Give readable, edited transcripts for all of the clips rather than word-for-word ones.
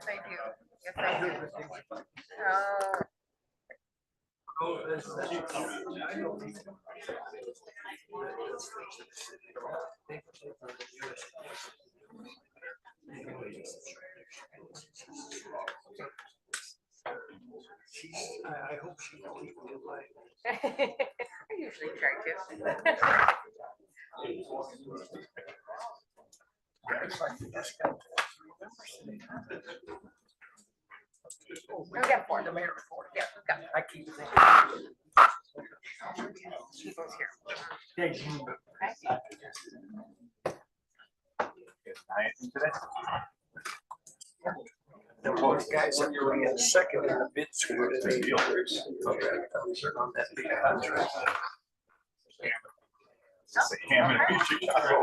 I do. Yes, I do. I hope she will keep me away. I usually try to. We got four. The mayor report. Yeah, we got. I keep thinking. She goes here. Thank you. The both guys are going in second in the bid score today. On that big contract. Hammond Beach, Chicago.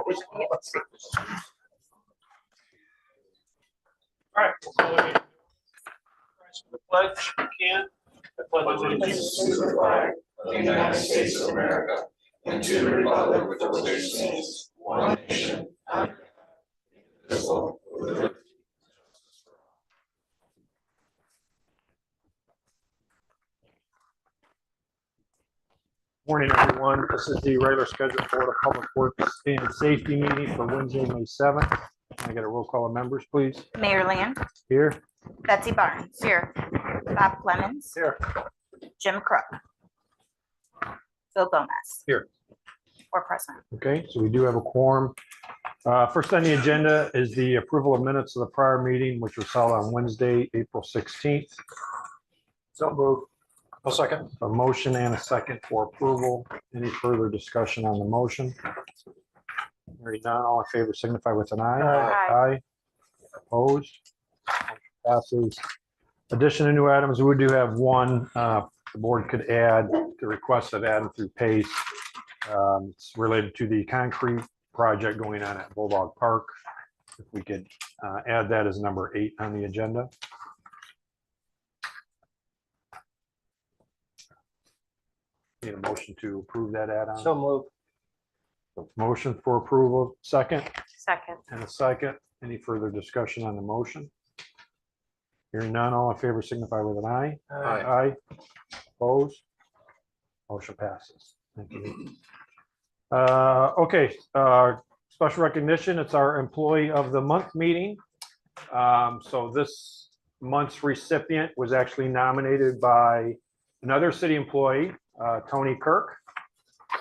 All right, we'll go ahead. The pledge, you can. The pledge allegiance To the flag of the United States of America and to the republic for which it stands, one nation, under God, indivisible, with liberty. Morning, everyone. This is the regular scheduled Board of Public Works and Safety meeting for Wednesday, May 7th. Can I get a roll call of members, please? Mayor Land, Here. Betsy Barnes. Here. Bob Clemens. Here. Jim Crook. Bill Gomez. Here. Or present. Okay, so we do have a quorum. First on the agenda is the approval of minutes of the prior meeting, which was held on Wednesday, April 16th. So move. A second. A motion and a second for approval. Any further discussion on the motion? Hearing none, all in favor signify with an eye. Aye. Opposed? Passes. Addition of new items, we do have one, the board could add the request of adding through PACE. It's related to the concrete project going on at Bulldog Park. If we could add that as number 8 on the agenda. Need a motion to approve that add-on. So move. Motion for approval, second, Second. and a second. Any further discussion on the motion? Hearing none, all in favor signify with an eye. Aye. Opposed? Motion passes. Thank you. Okay, special recognition. It's our Employee of the Month meeting. So this month's recipient was actually nominated by another city employee, Tony Kirk.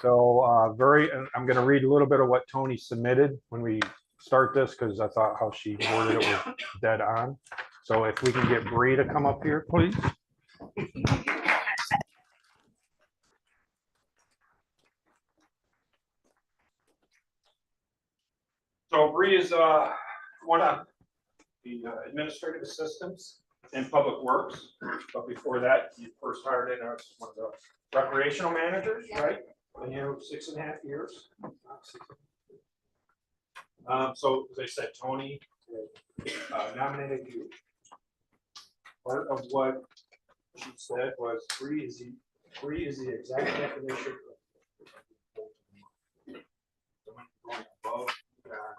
So I'm going to read a little bit of what Tony submitted when we start this, because I thought how she worded it was dead on. So if we can get Bree to come up here, please. So Bree is one of the administrative assistants in Public Works. But before that, you first hired in as one of the recreational managers, right? And you know, 6.5 years. So as I said, Tony nominated you. Part of what she said was Bree is the exact definition of someone going above God.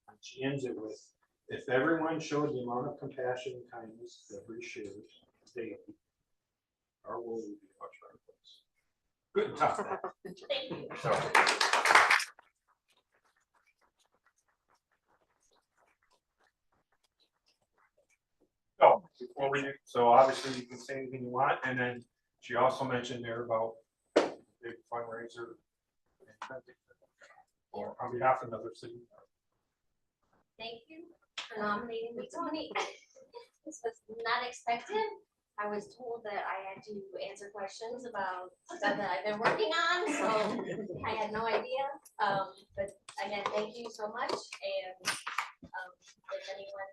And she ends it with, if everyone showed the amount of compassion and kindness that Bree shares daily, our world would be a much better place. Good and tough. So before we, so obviously you can say anything you want, and then she also mentioned there about big fundraiser or on behalf of another city. Thank you for nominating me, Tony. This was not expected. I was told that I had to answer questions about stuff that I've been working on, so I had no idea. But again, thank you so much. And if anyone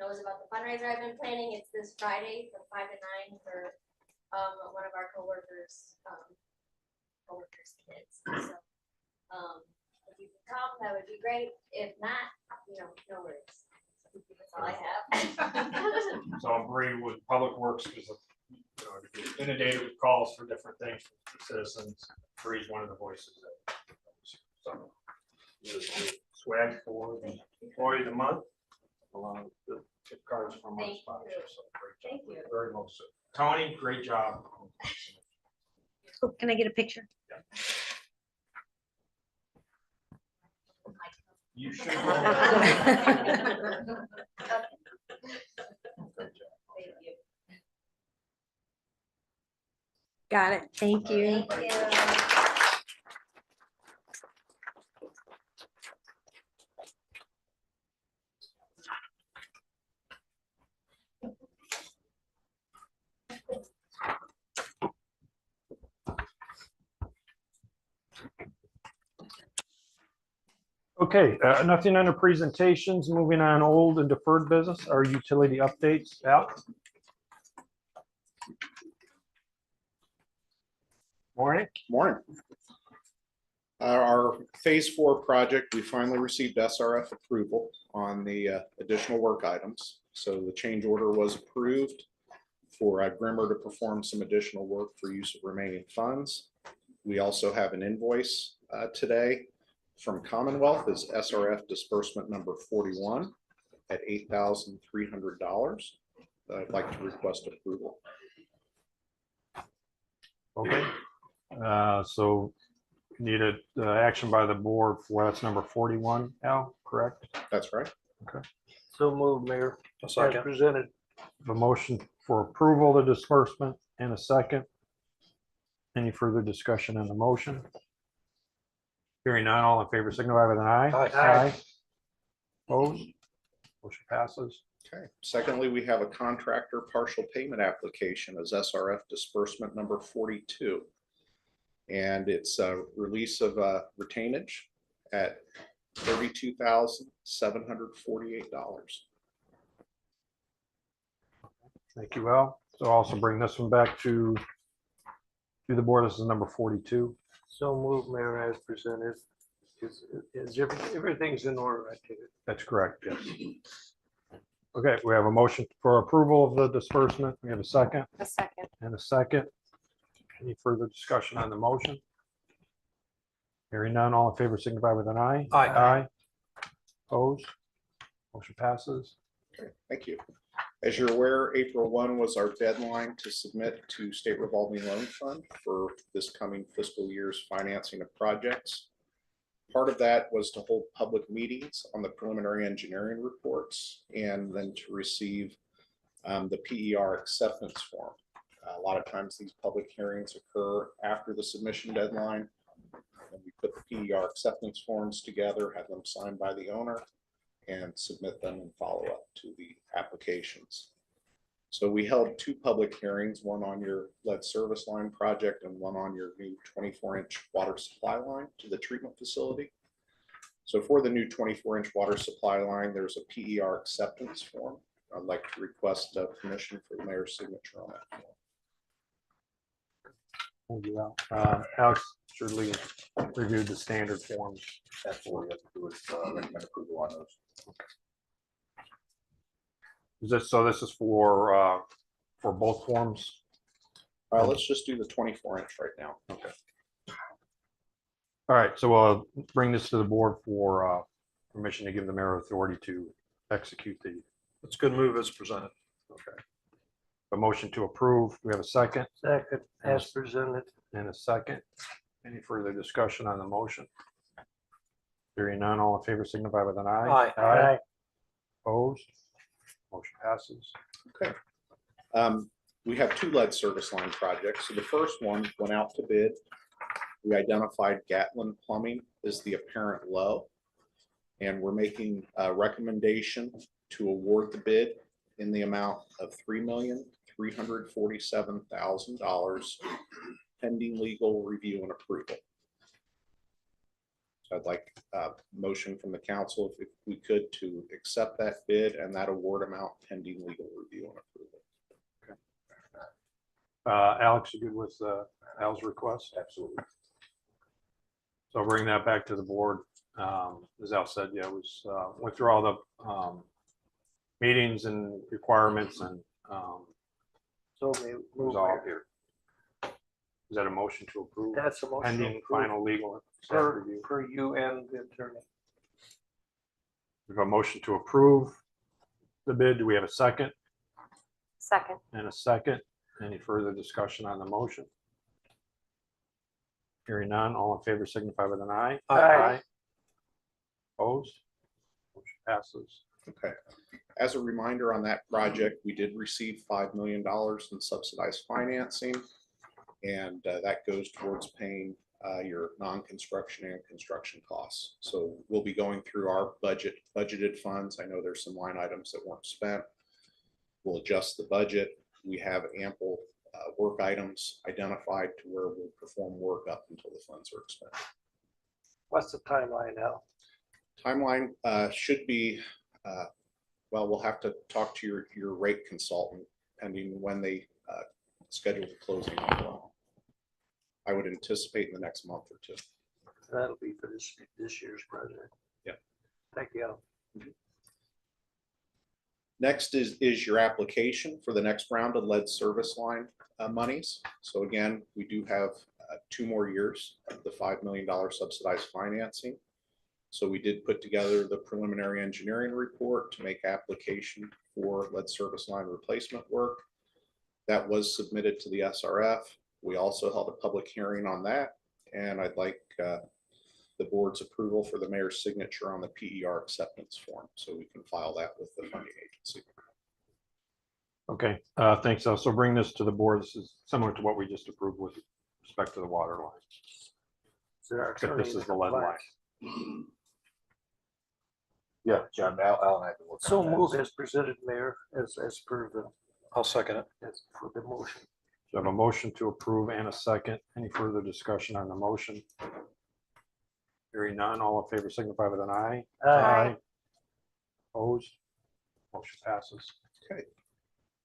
knows about the fundraiser I've been planning, it's this Friday from 5 to 9 for one of our coworkers' kids. So if you can come, that would be great. If not, no worries. That's all I have. So Bree with Public Works is inundated with calls for different things from citizens. Bree's one of the voices that. So, swag for the employee of the month. Along with the gift cards from our Thank you. sponsors. So great job. Thank you. Very well said. Tony, great job. Oh, can I get a picture? You should. Thank you. Got it. Thank you. Thank you. Okay, nothing under presentations. Moving on, old and deferred business, our utility updates. Al? Morning. Morning. Our Phase 4 project, we finally received SRF approval on the additional work items. So the change order was approved for Grimmer to perform some additional work for use of remaining funds. We also have an invoice today from Commonwealth is SRF disbursement number 41 at $8,300. I'd like to request approval. Okay, so needed action by the board for, that's number 41, Al, correct? That's right. So moved, Mayor. A As second. presented. A motion for approval of the disbursement and a second. Any further discussion on the motion? Hearing none, all in favor signify with an eye. Aye. Opposed? Motion passes. Okay. Secondly, we have a contractor partial payment application as SRF disbursement number 42. And it's a release of retainage at $32,748. Thank you, Al. So I'll also bring this one back to the board. This is number 42. So moved, Mayor, as presented. Everything's in order, I take it. That's correct, yes. Okay, we have a motion for approval of the disbursement. We have a second A second. and a second. Any further discussion on the motion? Hearing none, all in favor signify with an eye. Aye. Opposed? Motion passes. Okay, thank you. As you're aware, April 1 was our deadline to submit to State Revolving Loan Fund for this coming fiscal year's financing of projects. Part of that was to hold public meetings on the preliminary engineering reports and then to receive the PER acceptance form. A lot of times these public hearings occur after the submission deadline. And we put the PER acceptance forms together, have them signed by the owner, and submit them and follow up to the applications. So we held two public hearings, one on your lead service line project and one on your new 24-inch water supply line to the treatment facility. So for the new 24-inch water supply line, there's a PER acceptance form. I'd like to request permission for the mayor's signature on that form. Thank you, Al. Alex surely reviewed the standard forms. That's what we have to do is recommend approval on those. Is this, so this is for both forms? Let's just do the 24-inch right now. Okay. All right, so we'll bring this to the board for permission to give the mayor authority to execute the, It's a good move as presented. a motion to approve. We have a second Second, as presented. and a second. Any further discussion on the motion? Hearing none, all in favor signify with an eye. Aye. Opposed? Motion passes. Okay. We have two lead service line projects. So the first one went out to bid. We identified Gatlin Plumbing as the apparent low. And we're making a recommendation to award the bid in the amount of $3,347,000 pending legal review and approval. So I'd like a motion from the council, if we could, to accept that bid and that award amount pending legal review and approval. Alex, you good with Al's request? Absolutely. So I'll bring that back to the board. As Al said, yeah, it was, went through all the meetings and requirements and So it was all here. Is that a motion to approve? That's a motion. Pending final legal For review. you and the attorney. We have a motion to approve the bid. Do we have a second? Second. And a second. Any further discussion on the motion? Hearing none, all in favor signify with an eye. Aye. Opposed? Motion passes. Okay. As a reminder on that project, we did receive $5 million in subsidized financing. And that goes towards paying your non-construction and construction costs. So we'll be going through our budgeted funds. I know there's some line items that weren't spent. We'll adjust the budget. We have ample work items identified to where we'll perform work up until the funds are expended. What's the timeline now? Timeline should be, well, we'll have to talk to your rate consultant pending when they schedule the closing on the loan. I would anticipate in the next month or two. That'll be for this year's project. Yeah. Thank you. Next is your application for the next round of lead service line monies. So again, we do have 2 more years of the $5 million subsidized financing. So we did put together the preliminary engineering report to make application for lead service line replacement work. That was submitted to the SRF. We also held a public hearing on that, and I'd like the board's approval for the mayor's signature on the PER acceptance form, so we can file that with the funding agency. Okay, thanks. I'll also bring this to the board. This is similar to what we just approved with respect to the water line. Except this is the lead line. Yeah, John, Al and I have been working So on that. move as presented, Mayor, as per the, I'll second it. as for the motion. So I have a motion to approve and a second. Any further discussion on the motion? Hearing none, all in favor signify with an eye. Aye. Opposed? Motion passes. Okay.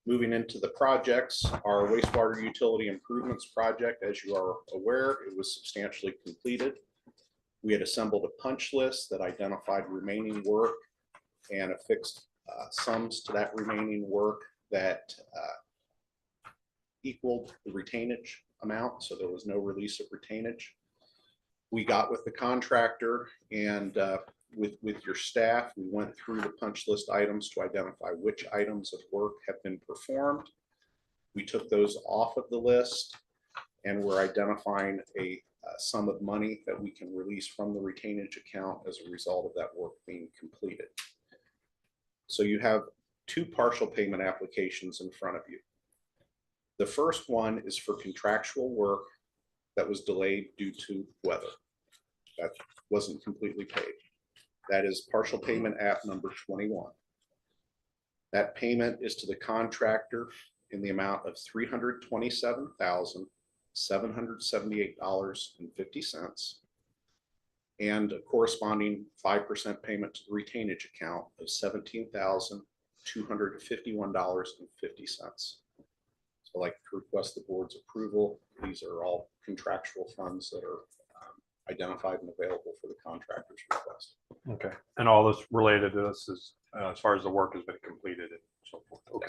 Moving into the projects, our wastewater utility improvements project, as you are aware, it was substantially completed. We had assembled a punch list that identified remaining work and affixed sums to that remaining work that equaled the retainage amount, so there was no release of retainage. We got with the contractor and with your staff, we went through the punch list items to identify which items of work have been performed. We took those off of the list and we're identifying a sum of money that we can release from the retainage account as a result of that work being completed. So you have 2 partial payment applications in front of you. The first one is for contractual work that was delayed due to weather. That wasn't completely paid. That is partial payment app number 21. That payment is to the contractor in the amount of $327,778.50 and a corresponding 5% payment to the retainage account of $17,251.50. So I'd like to request the board's approval. These are all contractual funds that are identified and available for the contractor's request. Okay, and all this related to this is as far as the work has been completed and so forth. Okay.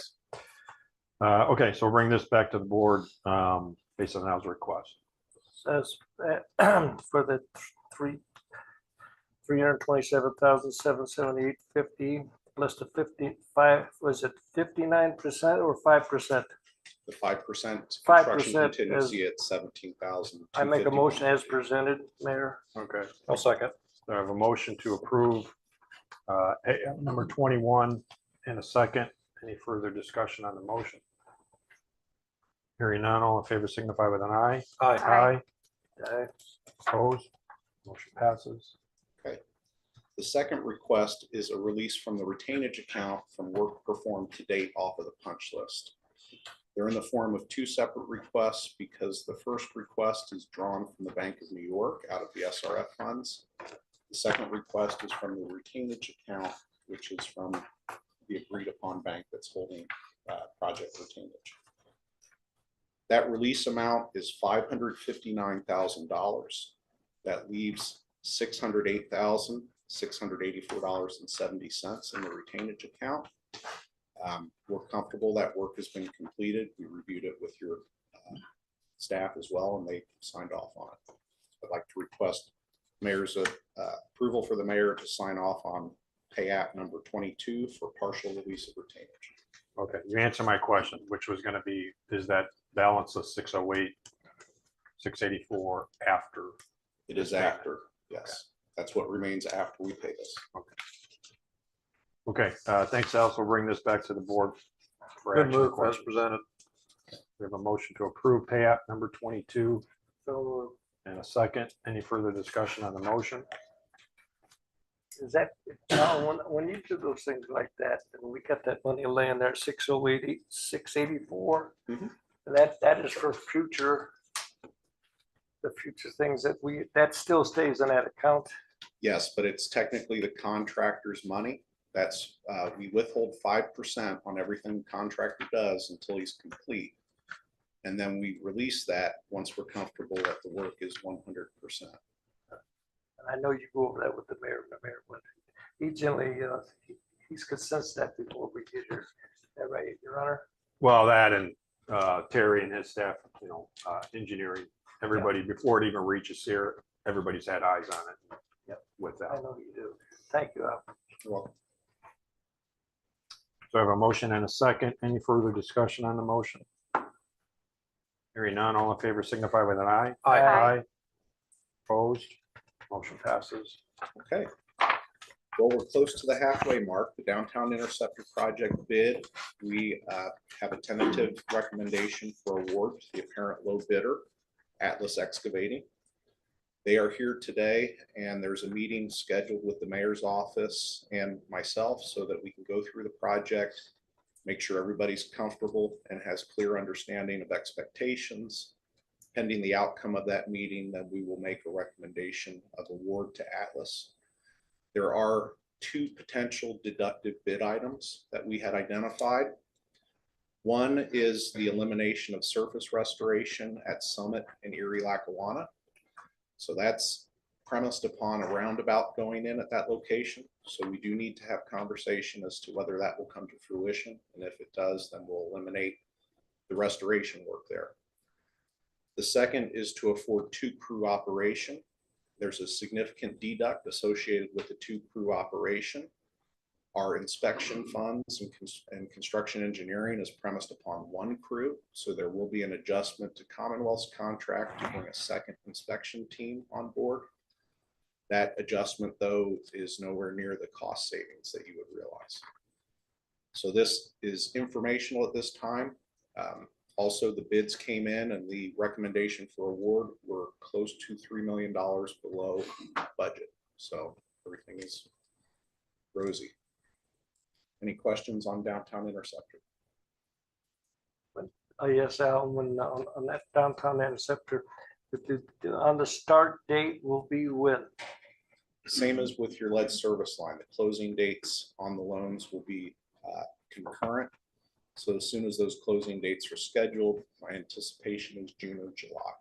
Okay, so we'll bring this back to the board based on Al's request. Says for the $327,778.50 plus the 55, was it 59% or 5%? The 5% construction 5% contingency at 17,000. I make a motion as presented, Mayor. Okay, I'll second. I have a motion to approve number 21 and a second. Any further discussion on the motion? Hearing none, all in favor signify with an eye. Aye. Aye. Opposed? Motion passes. Okay. The second request is a release from the retainage account from work performed to date off of the punch list. They're in the form of 2 separate requests because the first request is drawn from the Bank of New York out of the SRF funds. The second request is from the retainage account, which is from the agreed upon bank that's holding project retainage. That release amount is $559,000. That leaves $608,684.70 in the retainage account. We're comfortable that work has been completed. We reviewed it with your staff as well, and they signed off on it. I'd like to request mayor's approval for the mayor to sign off on pay app number 22 for partial release of retainage. Okay, you answered my question, which was gonna be, is that balance of 608, 684 after? It is after, yes. That's what remains after we pay this. Okay, thanks, Alice. We'll bring this back to the board. For Good action move as questions. presented. We have a motion to approve pay app number 22 So and a second. Any further discussion on the motion? is that, when you do those things like that, and we got that money laying there at 608, 684, Mhm. that is for future, the future things that still stays in that account. Yes, but it's technically the contractor's money. That's, we withhold 5% on everything the contractor does until he's complete. And then we release that once we're comfortable that the work is 100%. And I know you go over that with the mayor, but he generally, he's consensus that before we get here. Is that right, Your Honor? Well, that and Terry and his staff, engineering, everybody, before it even reaches here, everybody's had eyes on it. Yep. With I that. know you do. Thank you, Al. Well, So I have a motion and a second. Any further discussion on the motion? Hearing none, all in favor signify with an eye. Aye. Opposed? Motion passes. okay. Well, we're close to the halfway mark. The downtown interceptor project bid, we have a tentative recommendation for award to the apparent low bidder, Atlas Excavating. They are here today, and there's a meeting scheduled with the mayor's office and myself so that we can go through the project, make sure everybody's comfortable and has clear understanding of expectations. Pending the outcome of that meeting, then we will make a recommendation of award to Atlas. There are two potential deductive bid items that we had identified. One is the elimination of surface restoration at Summit and Erie Lackawanna. So that's premised upon a roundabout going in at that location. So we do need to have conversation as to whether that will come to fruition. And if it does, then we'll eliminate the restoration work there. The second is to afford two crew operation. There's a significant deduct associated with the two crew operation. Our inspection funds and construction engineering is premised upon one crew. So there will be an adjustment to Commonwealth's contract to bring a second inspection team on board. That adjustment, though, is nowhere near the cost savings that you would realize. So this is informational at this time. Also, the bids came in and the recommendation for award were close to $3 million below budget. So everything is rosy. Any questions on downtown interceptor? Yes, Al, when on that downtown interceptor, on the start date will be when? Same as with your lead service line, the closing dates on the loans will be concurrent. So as soon as those closing dates are scheduled, my anticipation is June or July.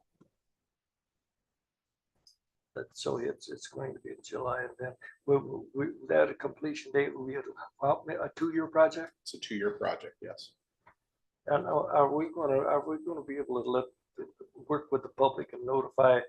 So it's going to be in July, and then that a completion date will be a 2-year project. It's a 2-year project, yes. And are we gonna be able to work with the public and notify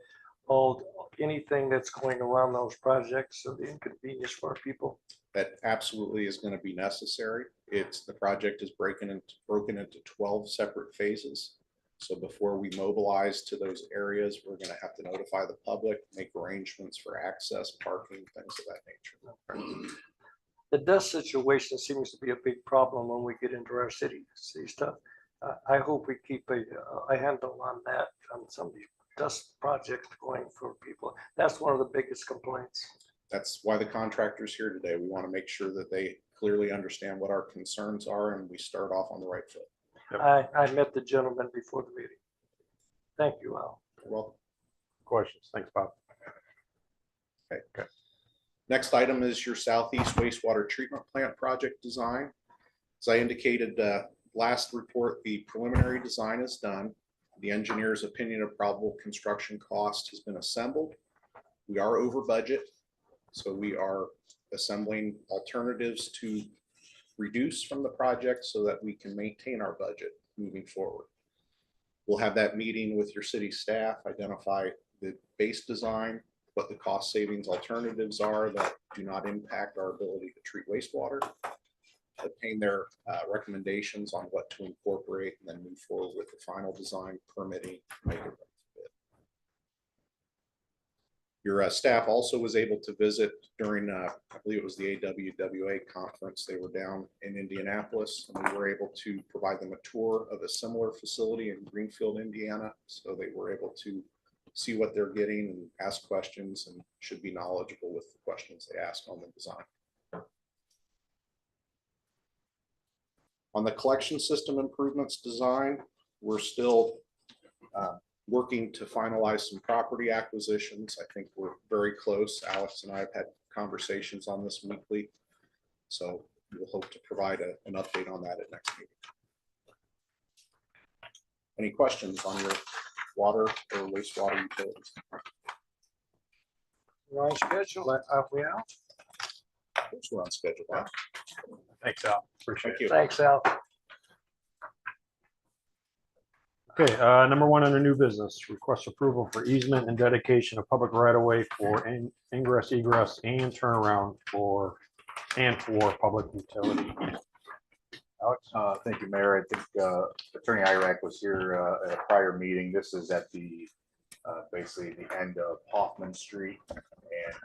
anything that's going around those projects, so the inconvenience for our people? That absolutely is going to be necessary. The project is broken into 12 separate phases. So before we mobilize to those areas, we're going to have to notify the public, make arrangements for access, parking, things of that nature. The dust situation seems to be a big problem when we get into our city stuff. I hope we keep a handle on that, on some of these dust projects going for people. That's one of the biggest complaints. That's why the contractor's here today. We want to make sure that they clearly understand what our concerns are and we start off on the right foot. Yep. I met the gentleman before the meeting. Thank you, Al. You're welcome. Questions? Thanks, Bob. Okay. Next item is your Southeast wastewater treatment plant project design. As I indicated last report, the preliminary design is done. The engineer's opinion of probable construction cost has been assembled. We are over budget, so we are assembling alternatives to reduce from the project so that we can maintain our budget moving forward. We'll have that meeting with your city staff, identify the base design, what the cost savings alternatives are that do not impact our ability to treat wastewater, obtain their recommendations on what to incorporate, and then move forward with the final design, permitting, make it ready for bid. Your staff also was able to visit during, I believe it was the AWWA conference. They were down in Indianapolis, and we were able to provide them a tour of a similar facility in Greenfield, Indiana. So they were able to see what they're getting and ask questions, and should be knowledgeable with the questions they ask on the design. On the collection system improvements design, we're still working to finalize some property acquisitions. I think we're very close. Alex and I have had conversations on this weekly. So we'll hope to provide an update on that at next meeting. Any questions on your water or wastewater utilities? We're on schedule, are we out? We're on schedule. Huh? Thanks, Al. Appreciate Thank it. you. Thanks, Al. Okay, number one under new business, request approval for easement and dedication of public right of way for ingress, egress, and turnaround for public utility. Alex? Thank you, Mayor. I think Attorney Irac was here at a prior meeting. This is at the basically the end of Hoffman Street, and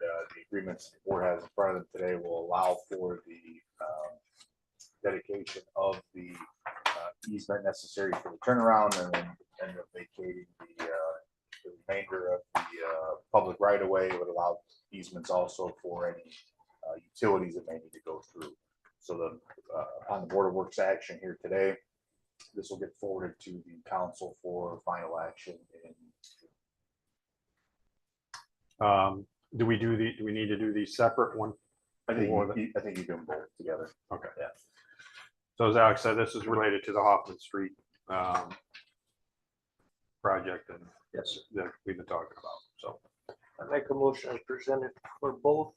the agreements the board has in front of them today will allow for the dedication of the easement necessary for the turnaround, and then end up vacating the remainder of the public right of way. It would allow easements also for any utilities that may need to go through. So the on the Board of Works action here today, this will get forwarded to the council for final action. Do we need to do these separate one? I think you do them both together. Okay. Yeah. So as Alex said, this is related to the Hoffman Street project and Yes, that we've been talking about. So I make a motion as presented for both.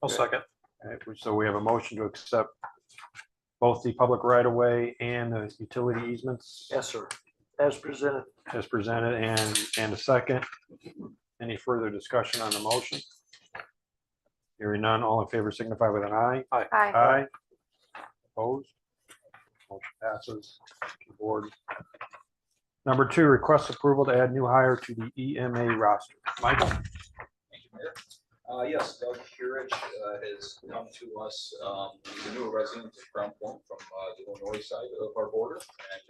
I'll second. So we have a motion to accept both the public right of way and the utility easements Yes, sir. As presented. as presented, and a second. Any further discussion on the motion? Hearing none, all in favor signify with an eye. Aye. Aye. Opposed? Motion passes. Thank you, board. Number two, request approval to add new hire to the EMA roster. Michael? Thank you, Mayor. Yes, Doug Curich has come to us. He's a new resident of Crown Point from the Illinois side of our border, and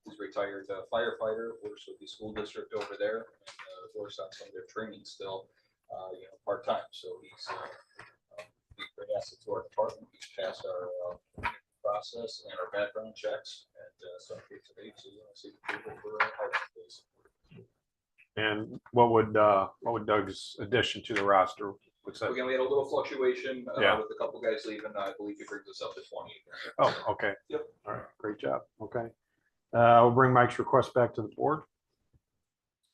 he's a retired firefighter, works with the school district over there, and works on some of their training still, part-time. So he's a great asset to our department. He's passed our process and our background checks, and so I'm here today to see the people for our please. And what would Doug's addition to the roster? What's that? Again, we had a little fluctuation Yeah. with a couple guys leaving. I believe he brings us up to 20. Oh, okay. Yep. All right, great job. Okay. We'll bring Mike's request back to the board.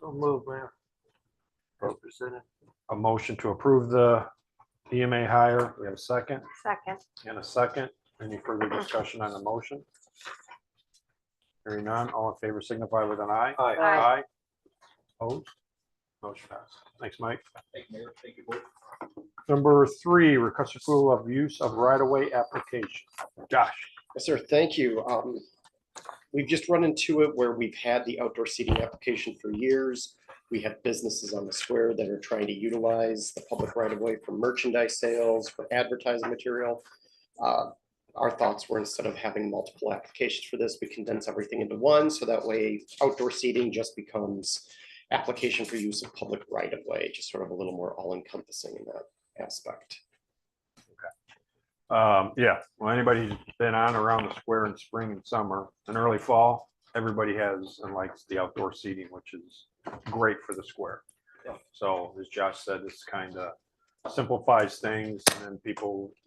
So move, man. As presented. A motion to approve the EMA hire. We have a second Second. and a second. Any further discussion on the motion? Hearing none, all in favor signify with an eye. Aye. Aye. Opposed? Motion passes. Thanks, Mike. Thank you, Mayor. Thank you both. Number three, request approval of use of right-of-way application. Josh? Yes, sir. Thank you. We've just run into it where we've had the outdoor seating application for years. We have businesses on the square that are trying to utilize the public right of way for merchandise sales, for advertising material. Our thoughts were, instead of having multiple applications for this, we condense everything into one. So that way outdoor seating just becomes application for use of public right of way, just sort of a little more all encompassing in that aspect. Yeah, well, anybody who's been on around the square in spring and summer and early fall, everybody has and likes the outdoor seating, which is great for the square. Yeah. So as Josh said, this kind of simplifies things, and then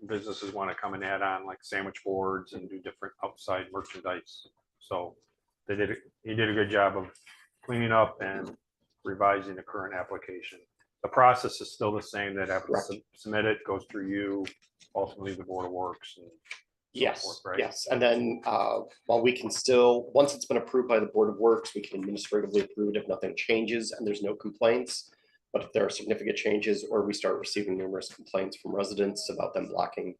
businesses want to come and add on like sandwich boards and do different outside merchandise. So he did a good job of cleaning up and revising the current application. The process is still the same. That have to submit it, goes through you, ultimately the Board of Works. And Yes, forth, right? yes. And then while we can still, once it's been approved by the Board of Works, we can administratively approve it if nothing changes and there's no complaints. But if there are significant changes or we start receiving numerous complaints from residents about them blocking,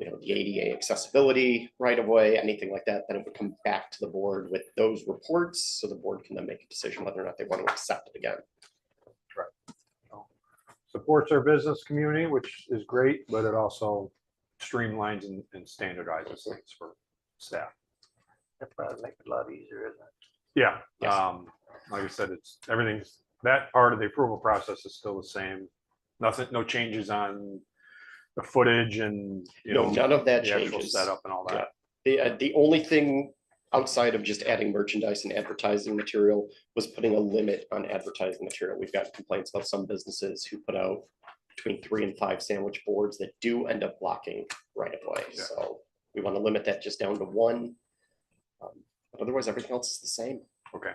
the ADA accessibility right of way, anything like that, then it would come back to the board with those reports. So the board can then make a decision whether or not they want to accept it again. Supports our business community, which is great, but it also streamlines and standardizes things for staff. That probably make it a lot easier, isn't it? Yeah, Yes. like I said, everything's, that part of the approval process is still the same. Nothing, no changes on the footage and, No, none of that the actual changes. setup and all that. The only thing outside of just adding merchandise and advertising material was putting a limit on advertising material. We've got complaints about some businesses who put out between 3 and 5 sandwich boards that do end up blocking right of way. Yeah. So we want to limit that just down to 1. But otherwise, everything else is the same. Okay.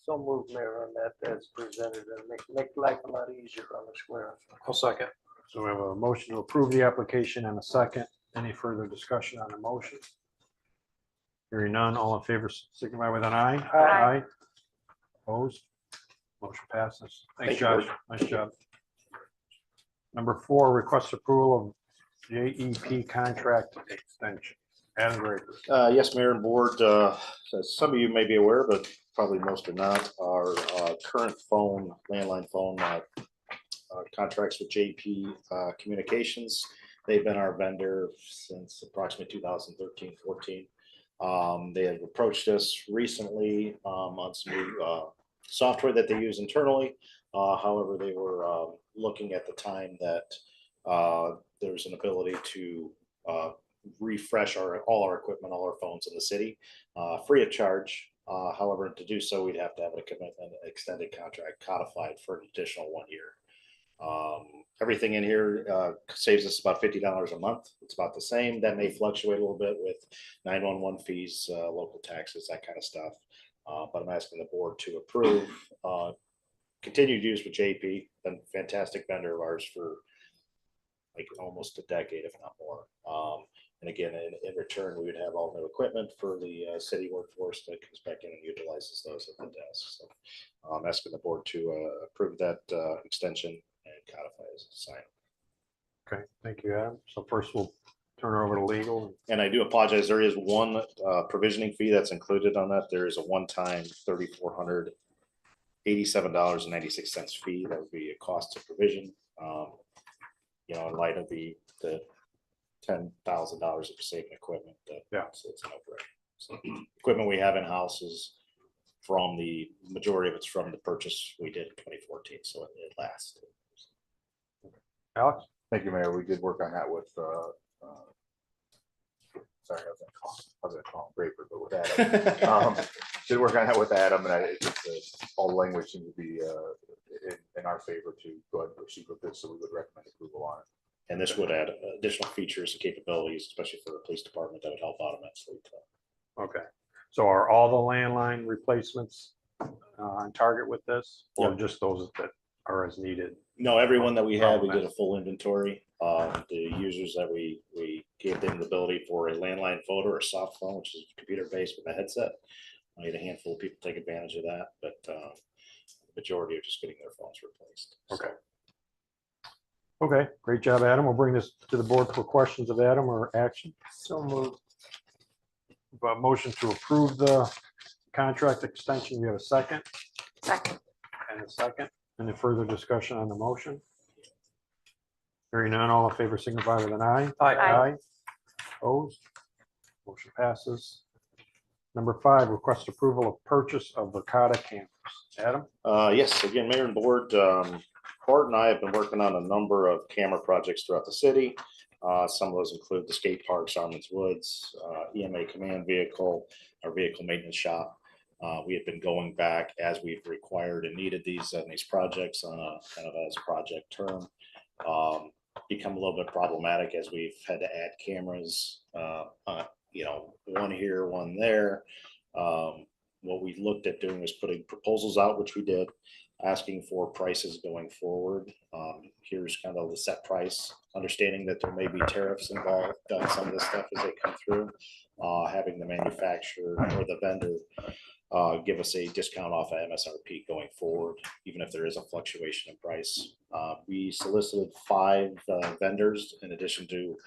So move, Mayor, on that as presented and make life a lot easier on the square. I'll second. So we have a motion to approve the application and a second. Any further discussion on the motion? Hearing none, all in favor signify with an eye. Aye. Opposed? Motion passes. Thanks, Thank you, Josh. Nice job. Number 4, request approval of JEP contract extension. Adam Draper. Yes, Mayor and Board, as some of you may be aware, but probably most are not, our current landline phone contracts with JP Communications. They've been our vendor since approximately 2013-14. They have approached us recently on some new software that they use internally. However, they were looking at the time that there's an ability to refresh all our equipment, all our phones in the city, free of charge. However, to do so, we'd have to have a commitment, extended contract codified for an additional 1 year. Everything in here saves us about $50 a month. It's about the same. That may fluctuate a little bit with 911 fees, local taxes, that kind of stuff. But I'm asking the board to approve continued use with JP, been a fantastic vendor of ours for like almost a decade, if not more. And again, in return, we would have all new equipment for the city workforce that comes back in and utilizes those at the desk. So I'm asking the board to approve that extension and codify as a sign. Okay, thank you, Adam. So first we'll turn it over to legal. And I do apologize, there is one provisioning fee that's included on that. There is a one-time $3,487.96 fee. That would be a cost of provision. In light of the $10,000 of saving equipment. Yeah. So it's an no-brainer. So equipment we have in-house is from the majority of it's from the purchase we did in 2014, so it lasts. Alex? Thank you, Mayor. We did work on that with, sorry, I was gonna call him Draper, but with Adam. Did work on that with Adam, and all the language seemed to be in our favor to go ahead and proceed with this, so we would recommend approval on it. And this would add additional features and capabilities, especially for the police department, that would help out immensely. Okay. So are all the landline replacements on target with this, or Yep. just those that are as needed? No, everyone that we had, we did a full inventory. The users that we gave them the ability for a landline phone or a soft phone, which is computer based with a headset. I had a handful of people take advantage of that, but the majority are just getting their phones replaced. Okay. Okay, great job, Adam. We'll bring this to the board for questions of Adam or action. So move. Motion to approve the contract extension. We have a second Second. and a second. Any further discussion on the motion? Hearing none, all in favor signify with an eye. Aye. Opposed? Motion passes. Number 5, request approval of purchase of Verkada cameras. Adam? Yes, again, Mayor and Board, Bart and I have been working on a number of camera projects throughout the city. Some of those include the skate parks, Armin's Woods, EMA command vehicle, our vehicle maintenance shop. We had been going back as we've required and needed these projects on a kind of as project term. Become a little bit problematic as we've had to add cameras, one here, one there. What we looked at doing was putting proposals out, which we did. asking for prices going forward. Here's kind of the set price, understanding that there may be tariffs involved on some of this stuff as they come through. Having the manufacturer or the vendor give us a discount off of MSRP going forward, even if there is a fluctuation in price. We solicited 5 vendors in addition to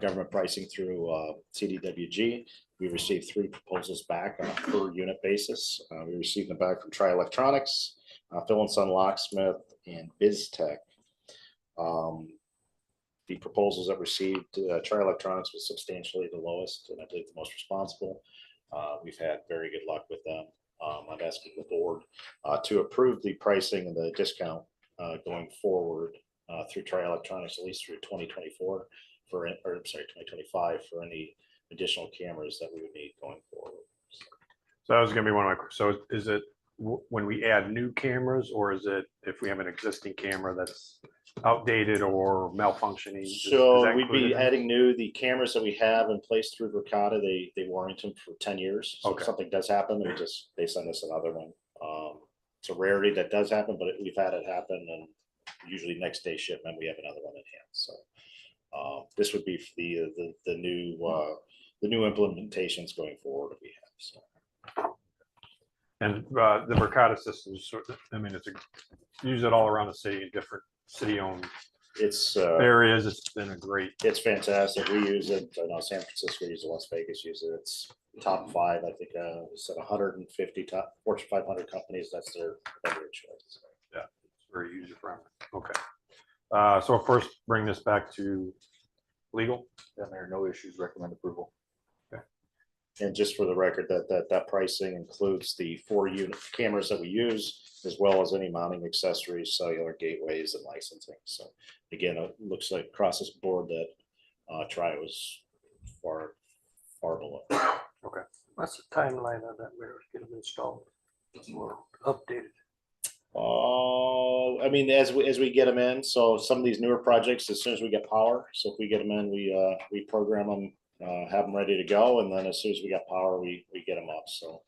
government pricing through CDWG. We received 3 proposals back on a per unit basis. We received them back from Tri Electronics, Phil and Son Locksmith, and BizTech. The proposals that received, Tri Electronics was substantially the lowest and I believe the most responsible. We've had very good luck with them. I'm asking the board to approve the pricing and the discount going forward through Tri Electronics, at least through 2024 for, or I'm sorry, 2025 for any additional cameras that we would need going forward. So that was gonna be one of my, so is it when we add new cameras, or is it if we have an existing camera that's outdated or malfunctioning? Is So that we'd be included in it? adding new, the cameras that we have in place through Verkada, they warrant them for 10 years. So Okay. if something does happen, they send us another one. It's a rarity that does happen, but we've had it happen, and usually next day shipment, we have another one in hand. So this would be for the new implementations going forward that we have. So. And the Mercata system, I mean, use it all around the city in different city-owned It's areas. It's been a great, it's fantastic. We use it. I know San Francisco uses it, Las Vegas uses it. It's top 5. I think it's at 150 top Fortune 500 companies. That's their choice. yeah, it's very user-friendly. Okay. So first, bring this back to legal. And there are no issues. Recommend approval. Okay. And just for the record, that pricing includes the 4 unit cameras that we use, as well as any mounting accessories, cellular gateways, and licensing. So again, it looks like across this board that Tri was far below. Okay. What's the timeline on that? Where get them installed or updated? I mean, as we get them in, so some of these newer projects, as soon as we get power, so if we get them in, we program them, have them ready to go, and then as soon as we got power, we get them up. So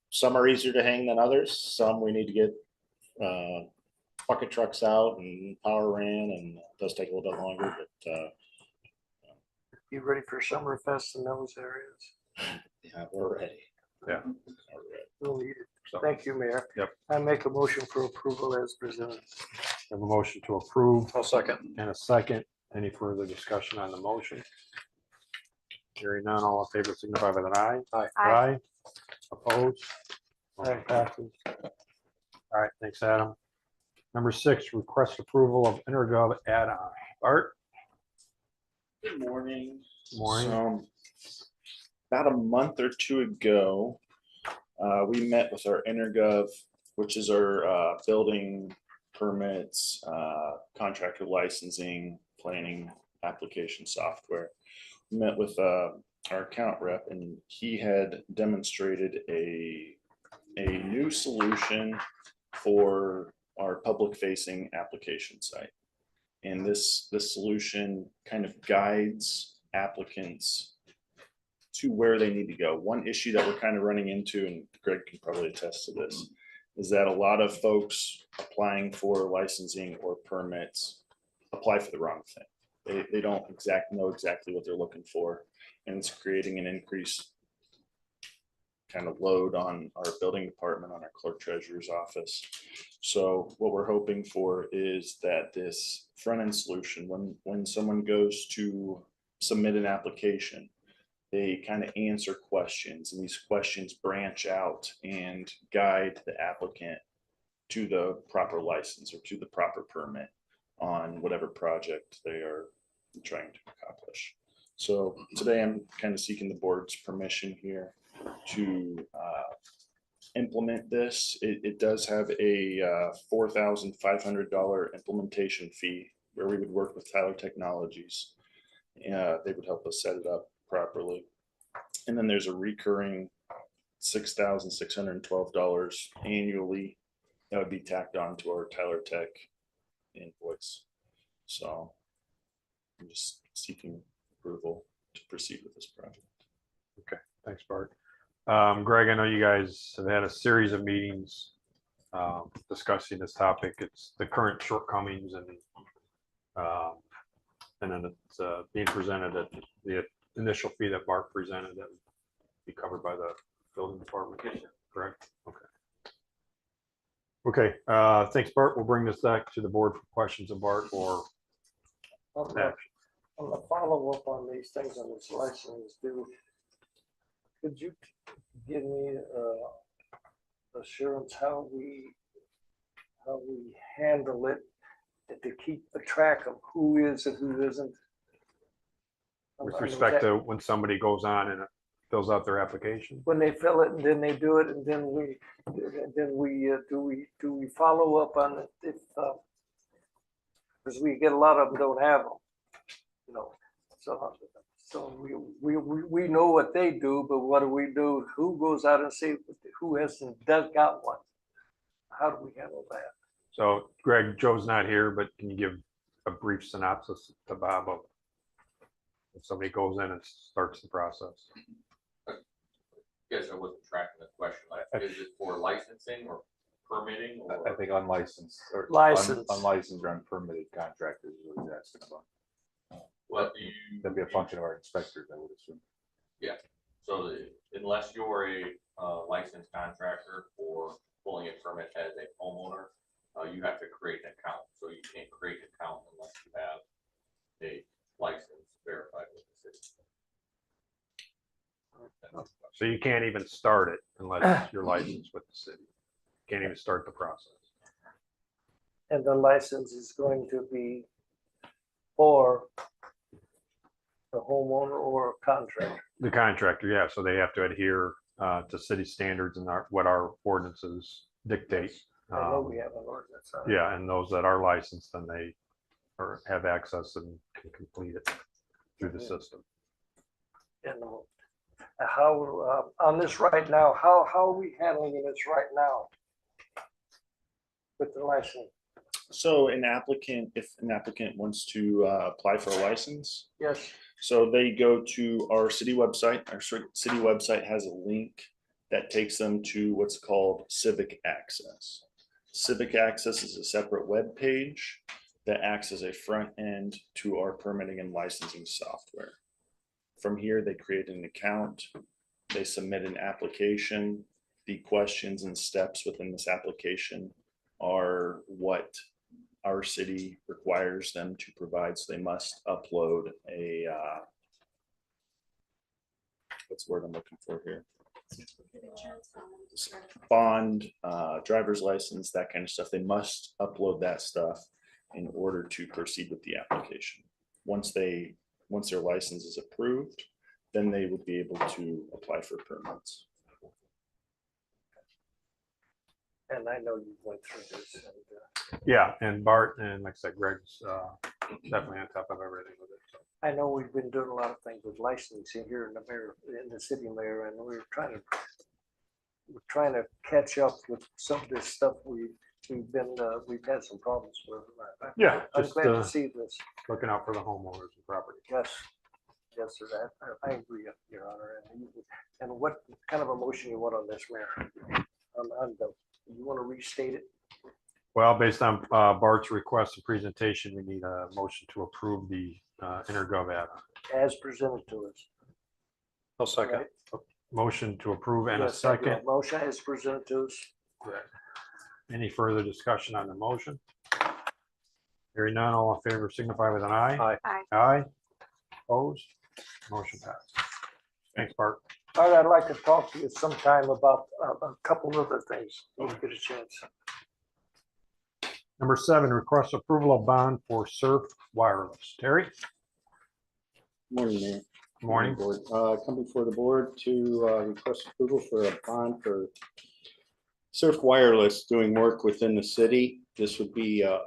some are easier to hang than others. Some we need to get bucket trucks out and power ran, and it does take a little bit longer, but You ready for Summerfest in those areas? yeah, we're ready. Yeah. We're ready. We'll need it. So, Thank you, Mayor. Yep. I make a motion for approval as presented. have a motion to approve. I'll second. And a second. Any further discussion on the motion? Hearing none, all in favor signify by an eye. Aye. Opposed? Motion passes. All right, thanks, Adam. Number 6, request approval of Intergov add-on. Art? Good morning. Morning. So, about a month or 2 ago, we met with our Intergov, which is our building permits, contractor licensing, planning application software. We met with our account rep, and he had demonstrated a new solution for our public-facing application site. And this solution kind of guides applicants to where they need to go. One issue that we're kind of running into, and Greg can probably attest to this, is that a lot of folks applying for licensing or permits apply for the wrong thing. They don't know exactly what they're looking for, and it's creating an increased kind of load on our building department, on our clerk treasurer's office. So what we're hoping for is that this front end solution, when someone goes to submit an application, they kind of answer questions, and these questions branch out and guide the applicant to the proper license or to the proper permit on whatever project they are trying to accomplish. So today I'm kind of seeking the board's permission here to implement this. It does have a $4,500 implementation fee where we would work with Tyler Technologies. They would help us set it up properly. And then there's a recurring $6,612 annually that would be tacked on to our Tyler Tech invoice. So I'm just seeking approval to proceed with this project. Okay, thanks, Bart. Greg, I know you guys have had a series of meetings discussing this topic. It's the current shortcomings and then it's being presented at the initial fee that Bart presented that would be covered by the building department, correct? Okay. Okay, thanks, Bart. We'll bring this back to the board for questions of Bart or action. On the follow-up on these things on this license, could you give me assurance how we handle it and to keep a track of who is and who isn't? With respect to when somebody goes on and fills out their application? When they fill it and then they do it and then we do we follow up on it if because we get a lot of them don't have them, you know, so we know what they do, but what do we do? Who goes out and see who hasn't got one? How do we handle that? So Greg, Joe's not here, but can you give a brief synopsis to Bob of if somebody goes in and starts the process? Guess I wasn't tracking the question. Like, is it for licensing or permitting? Or? I think unlicensed or Licensed. unlicensed or unpermitted contractors is what he's asking about. What do you? That'd be a function of our inspectors, I would assume. Yeah. So unless you're a licensed contractor for pulling a permit as a homeowner, you have to create an account. So you can't create an account unless you have a license verified with the city. So you can't even start it unless you're licensed with the city. Can't even start the process. And the license is going to be for the homeowner or contractor. The contractor, yeah, so they have to adhere to city standards and what our ordinances dictate. I know we have an ordinance. on it. Yeah, and those that are licensed, then they have access and can complete it through the system. And how on this right now, how are we handling this right now with the license? So an applicant, if an applicant wants to apply for a license, Yes, so they go to our city website. Our city website has a link that takes them to what's called Civic Access. Civic Access is a separate web page that acts as a front end to our permitting and licensing software. From here, they create an account, they submit an application. The questions and steps within this application are what our city requires them to provide. So they must upload a, what's the word I'm looking for here? Bond, driver's license, that kind of stuff. They must upload that stuff in order to proceed with the application. Once their license is approved, then they would be able to apply for permits. and I know you went through this. And, Yeah, and Bart and like I said, Greg's definitely on top of everything with it. So. I know we've been doing a lot of things with licensing here in the mayor, in the city mayor, and we're trying to catch up with some of this stuff we've had some problems with. Yeah, I'm just glad to see this. looking out for the homeowners and property. Yes, yes, sir, I agree, Your Honor. And what kind of a motion you want on this, Mayor? You want to restate it? Well, based on Bart's request and presentation, we need a motion to approve the intergov add-on. As presented to us. I'll second. Motion to approve and a Yes, I do. second. Motion as presented to us. Any further discussion on the motion? Hearing none, all in favor signify with an eye. Aye. Aye. Aye. Opposed? Motion passed. Thanks, Bart. All right, I'd like to talk to you sometime about a couple other things when we get a chance. Number 7, request approval of bond for Surf Wireless. Terry? Morning, Mayor. Morning. Board. Come before the board to request approval for a bond for Surf Wireless doing work within the city. This would be a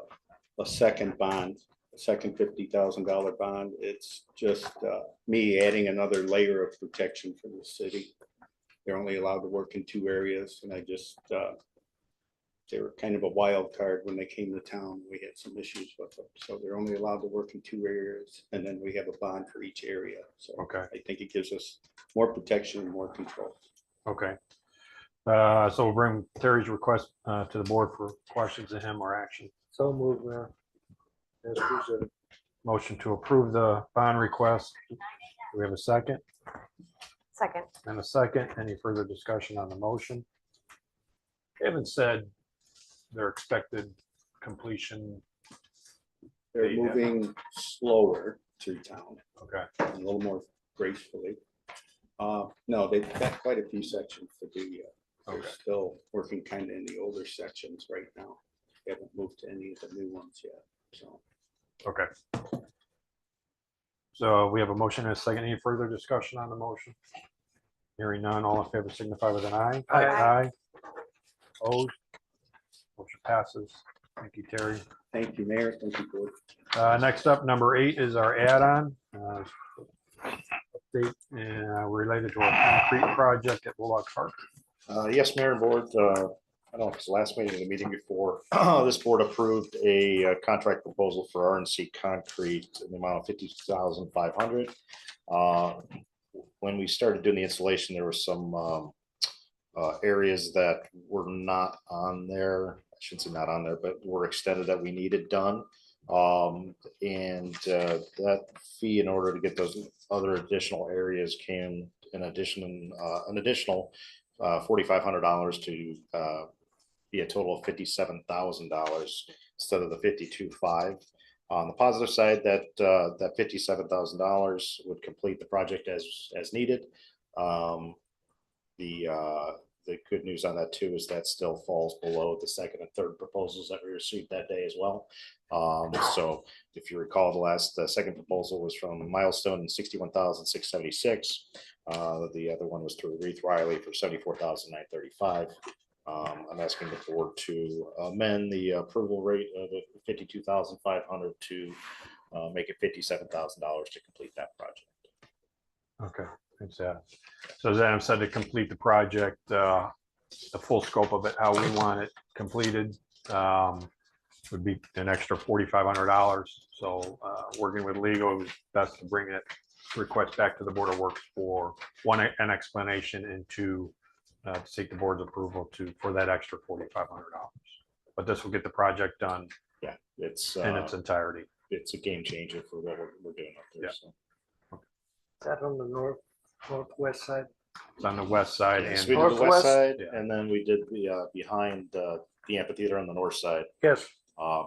second bond, a second $50,000 bond. It's just me adding another layer of protection for the city. They're only allowed to work in 2 areas, and I just they were kind of a wild card when they came to town. We had some issues with them. So they're only allowed to work in 2 areas, and then we have a bond for each area. So Okay. I think it gives us more protection and more control. Okay. So we'll bring Terry's request to the board for questions of him or action. So move, Mayor. As presented. Motion to approve the bond request. Do we have a second? Second. And a second. Any further discussion on the motion? Kevin said their expected completion. They're Yeah. moving slower through town, Okay. a little more gracefully. No, they've got quite a few sections to do yet. They're Okay. still working kind of in the older sections right now. They haven't moved to any of the new ones yet, so. Okay. So we have a motion and a second. Any further discussion on the motion? Hearing none, all in favor signify with an eye. Aye. Opposed? Motion passes. Thank you, Terry. Thank you, Mayor. Thank you, Board. Next up, number 8 is our add-on. Update related to our concrete project at Bullock Park. Yes, Mayor and Board, I don't know if it's the last meeting or the meeting before, this board approved a contract proposal for RNC Concrete in the amount of $50,500. When we started doing the installation, there were some areas that were not on there. I shouldn't say not on there, but were extended that we needed done. That fee in order to get those other additional areas came in addition, an additional $4,500 to be a total of $57,000 instead of the $52,500. On the positive side, that $57,000 would complete the project as needed. The good news on that too is that still falls below the second and third proposals that we received that day as well. So if you recall, the second proposal was from Milestone and $61,676. The other one was through Reith Riley for $74,935. I'm asking the board to amend the approval rate of $52,500 to make it $57,000 to complete that project. Okay, thanks, Adam. So as Adam said, to complete the project, the full scope of it, how we want it completed, would be an extra $4,500. So working with legal, it was best to bring it request back to the Board of Works for one, an explanation, and two, to seek the board's approval for that extra $4,500. But this will get the project done. Yeah, it's in its entirety. It's a game changer for what we're doing up there. Yeah. So. Is that on the northwest side? It's on the west side Yes, and we did the Northwest? west side, Yeah. and then we did the behind the amphitheater on the north side. Yes.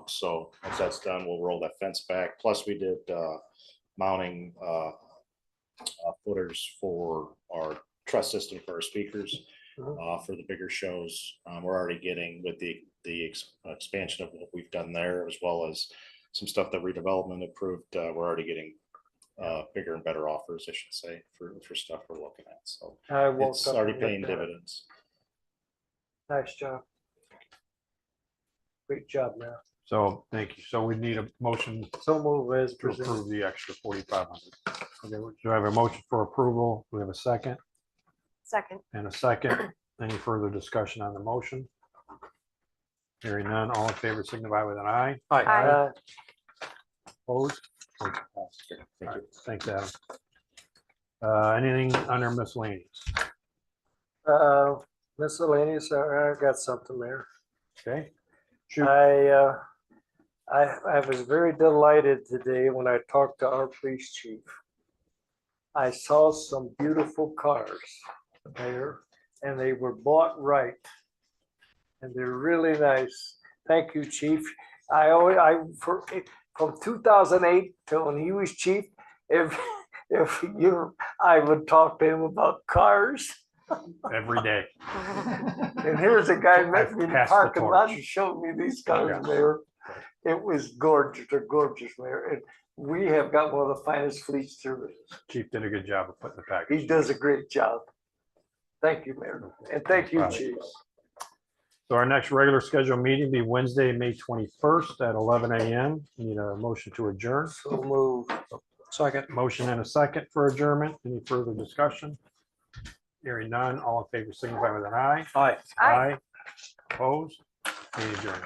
So once that's done, we'll roll that fence back. Plus, we did mounting footers for our truss system for our speakers for the bigger shows. We're already getting with the expansion of what we've done there, as well as some stuff that redevelopment approved. We're already getting bigger and better offers, I should say, for stuff we're looking at. So it's already paying dividends. Nice job. Great job, man. so thank you. So we need a motion So move as to presented. approve the extra $4,500. Okay, do I have a motion for approval? Do we have a second? Second. And a second. Any further discussion on the motion? Hearing none, all in favor signify with an eye. Aye. Opposed? Motion passed. All right, thanks, Adam. Anything under miscellaneous? Miscellaneous, I got something there. Okay, I was very delighted today when I talked to our police chief. I saw some beautiful cars there, and they were bought right. And they're really nice. Thank you, chief. From 2008 till when he was chief, every year I would talk to him about cars. every day. And here's a guy met me in the Pass the parking lot torch. and showed me these cars Yeah. there. It was gorgeous. They're gorgeous, Mayor. And we have got one of the finest fleet services. Chief did a good job of putting the package. He does a great job. Thank you, Mayor. And thank you, Wow. Chief. So our next regular scheduled meeting will be Wednesday, May 21st at 11 a.m. Need a motion to adjourn. So move. Second. Motion and a second for adjournment. Any further discussion? Hearing none, all in favor signify with an eye. Aye. Aye. Opposed? Any adjourned.